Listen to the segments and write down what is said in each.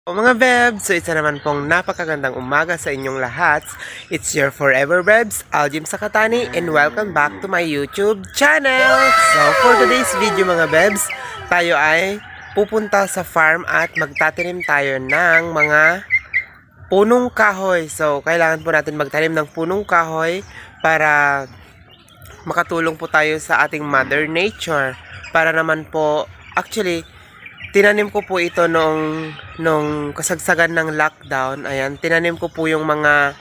O mga Bebs, so isa naman pong napakagandang umaga sa inyong lahat. It's your forever Bebs, Aljim Sakatani, and welcome back to my YouTube channel! So for today's video mga Bebs, tayo ay pupunta sa farm at magtatanim tayo ng mga punong kahoy. So kailangan po natin magtanim ng punong kahoy para makatulong po tayo sa ating Mother Nature. Para naman po, actually, tinanim ko po ito nung kasagsagan ng lockdown. Ayan, tinanim ko po yung mga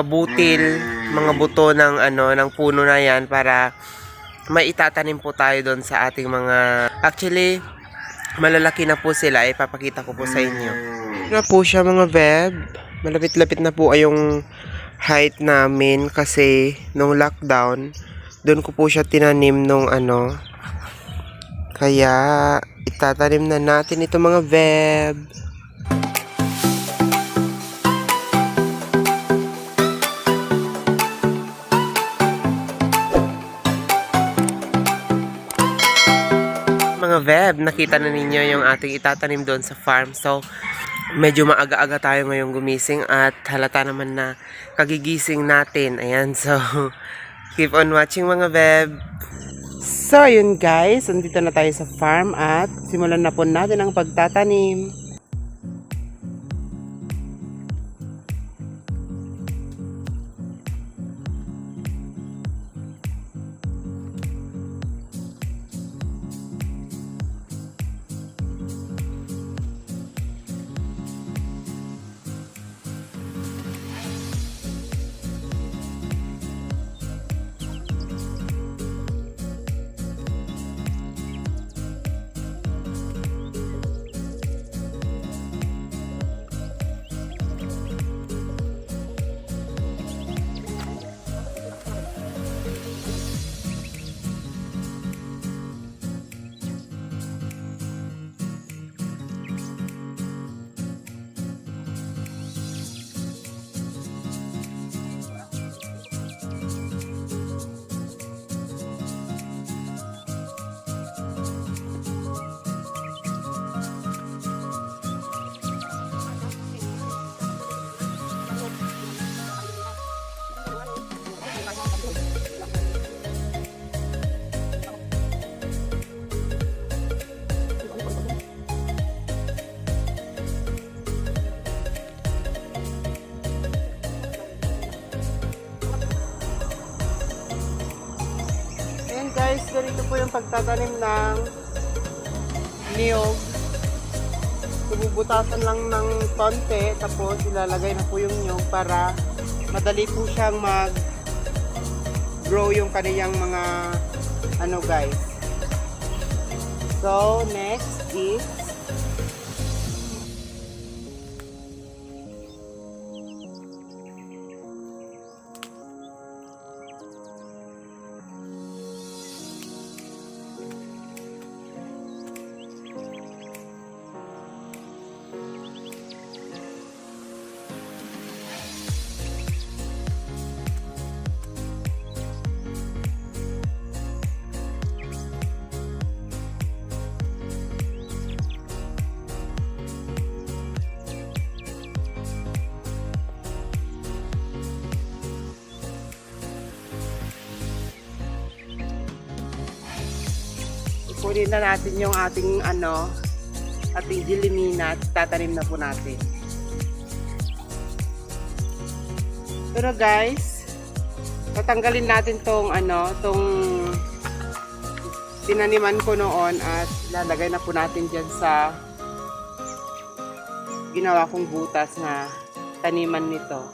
butil, mga buto ng ng puno na yan para maitatanim po tayo doon sa ating mga, actually malalaki na po sila, ipapakita ko po sa inyo. Na po siya mga Beb. Malapit-lapit na po ay yung height namin kasi nung lockdown, doon ko po siya tinanim nung kaya itatanim na natin ito mga Beb. Mga Beb, nakita na ninyo yung ating itatanim doon sa farm. So, medyo maaga-aga tayo ngayong gumising at halata naman na kagigising natin. Ayan, so keep on watching mga Beb. So, yun guys, nandito na tayo sa farm at simulan na po natin ang pagtatanim. Guys, ganito po yung pagtatanim ng niyog. Bubutasan lang ng konti, tapos ilalagay na po yung niyog para madali po siyang mag-grow yung kaniyang mga guys. So, next is kunin na natin yung ating ating gilimina at tatanim na po natin. Pero guys, tatanggalin natin tong tinaniman ko noon at lalagay na po natin dyan sa ginawa kong butas na taniman nito.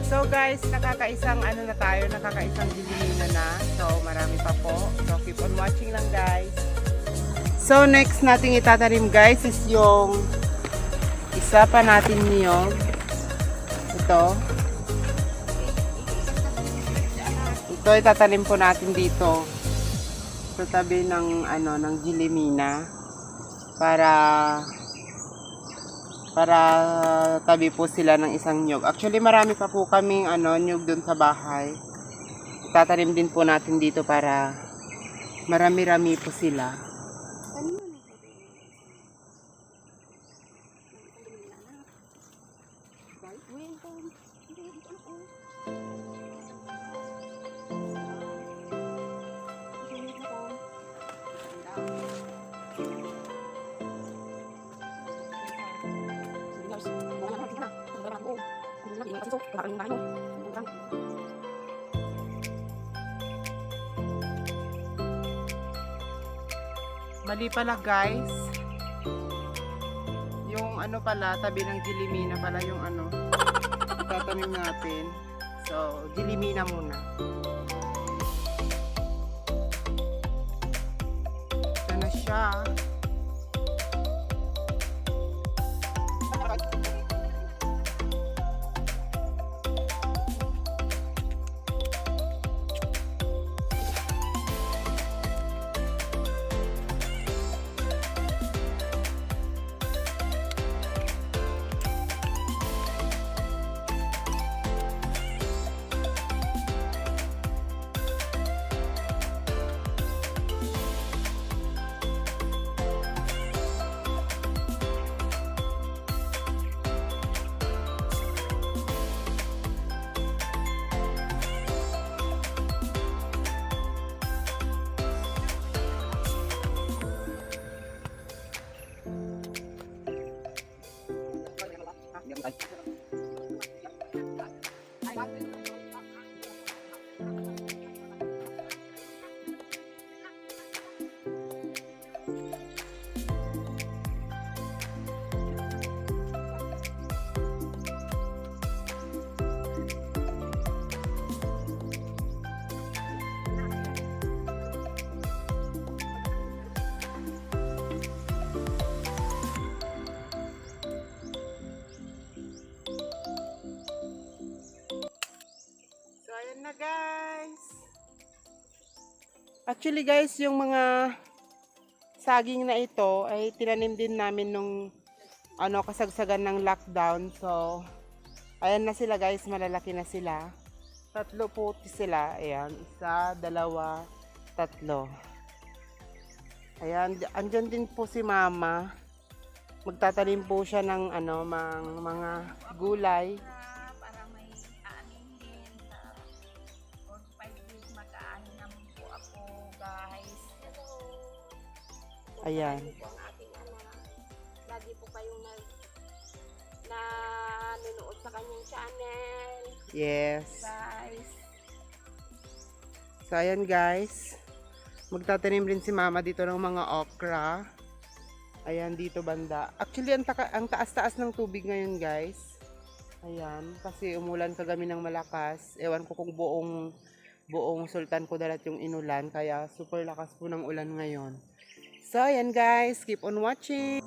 So guys, nakakaisang gilimina na. So marami pa po. So keep on watching lang guys. So next nating itatanim guys is yung Isa pa natin niyog. Ito. Ito itatanim po natin dito sa tabi ng ng Gilimina para tabi po sila ng isang nyug. Actually, marami pa po kaming nyug doon sa bahay. Itatanim din po natin dito para marami-rami po sila. Mali pala guys. Yung pala, tabi ng Gilimina pala yung tatanim natin. So, Gilimina muna. Ito na siya. Na guys. Actually guys, yung mga saging na ito ay tinanim din namin nung kasagsagan ng lockdown. So ayan na sila guys, malalaki na sila. 3 po sila. Ayan, 1, 2, 3. Ayan, andyan din po si Mama. Magtatanim po siya ng mga gulay. Ayan. Ang ating anak. Lagi po kayong nanonood sa kanyang channel. Yes. Guys. So, ayan guys. Magtatanim rin si Mama dito ng mga okra. Ayan, dito banda. Actually, ang taas-taas ng tubig ngayon guys. Ayan, kasi umulan kagabi ng malakas. Ewan ko kung buong Sultan Kudarat yung inulan. Kaya super lakas po ng ulan ngayon. So, ayan guys, keep on watching.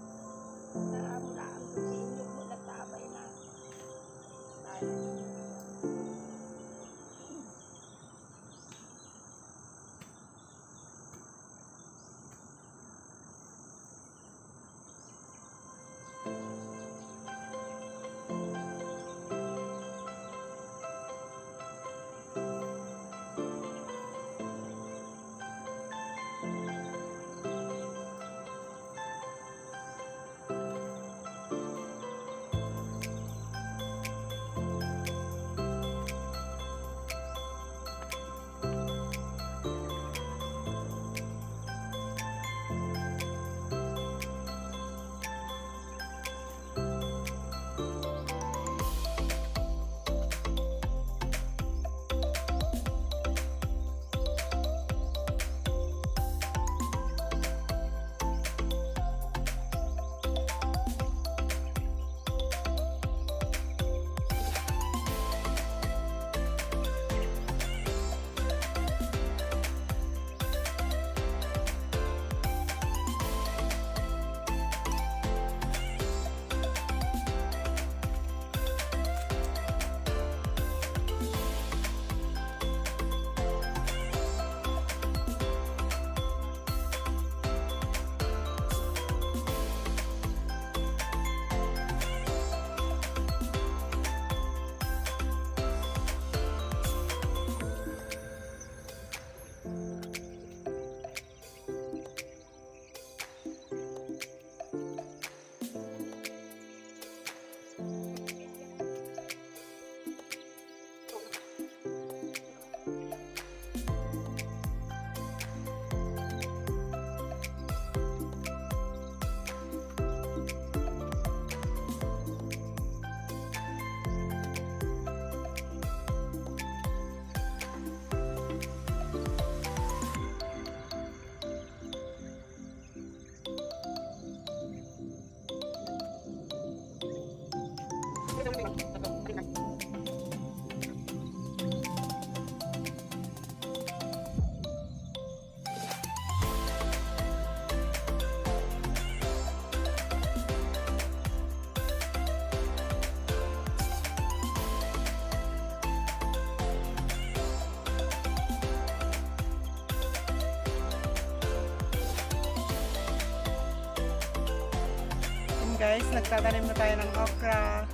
Guys, nagtatanim na tayo ng okra.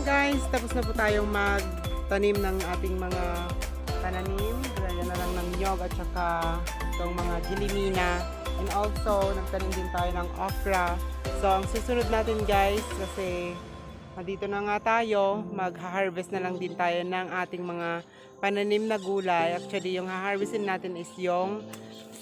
Guys, tapos na po tayong magtanim ng ating mga pananim. Gaya na lang ng nyog at saka itong mga gilimina. And also, nagtanim din tayo ng okra. So, ang susunod natin guys, kasi dito na nga tayo, mag-harvest na lang din tayo ng ating mga pananim na gulay. Actually, yung ha-harvestin natin is yung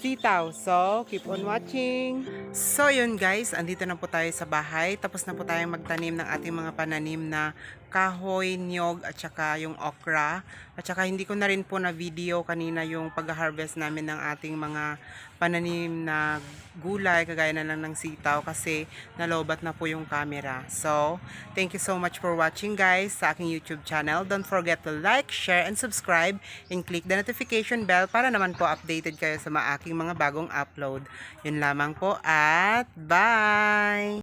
sitaw. So, keep on watching. So, yun guys, andito na po tayo sa bahay. Tapos na po tayong magtanim ng ating mga pananim na kahoy, niyog, at saka yung okra. At saka hindi ko na rin po na video kanina yung pag-harvest namin ng ating mga pananim na gulay, kagaya na lang ng sitaw kasi nalobat na po yung camera. So, thank you so much for watching guys sa aking YouTube channel. Don't forget to like, share, and subscribe and click the notification bell para naman po updated kayo sa aking mga bagong upload. Yun lamang po at bye!